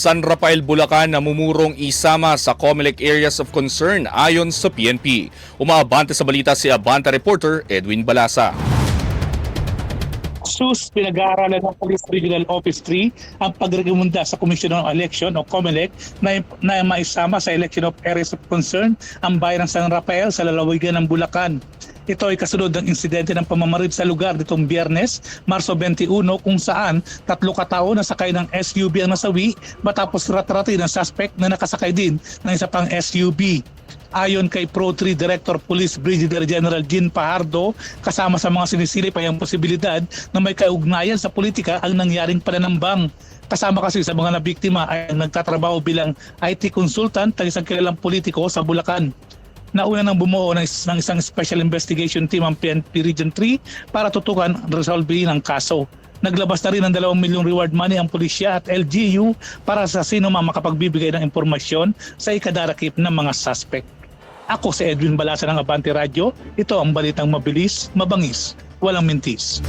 San Rafael, Bulacan namumurong isama sa COMELEC Areas of Concern ayon sa PNP. Umaabante sa balita si Abante reporter Edwin Balasa. SUS, pinag-aaralan ng Police Regional Office 3 ang pagrekomenda sa Commission on Election o COMELEC na maisama sa Election of Areas of Concern ang bayan ng San Rafael sa lalawigan ng Bulacan. Ito ay kasunod ng insidente ng pamamaril sa lugar nitong Biyernes, Marso 21 kung saan 3 katao na sakay ng SUV ang nasawi matapos ratrati ng suspect na nakasakay din ng isa pang SUV. Ayon kay Pro 3 Director Police Brigadier General Jean Pajardo, kasama sa mga sinisilip ay ang posibilidad na may kaugnayan sa politika ang nangyaring pananambang. Kasama kasi sa mga nabiktima ay nagtatrabaho bilang IT consultant ng isang kilalang politiko sa Bulacan. Nauna nang bumuo ng isang special investigation team ang PNP Region 3 para tutukan at resolvehin ang kaso. Naglabas na rin ng 2 milyong reward money ang pulisya at LGU para sa sino man makapagbibigay ng impormasyon sa ikadarakip ng mga suspect. Ako si Edwin Balasa ng Abante Radio. Ito ang balitang mabilis, mabangis, walang mintis.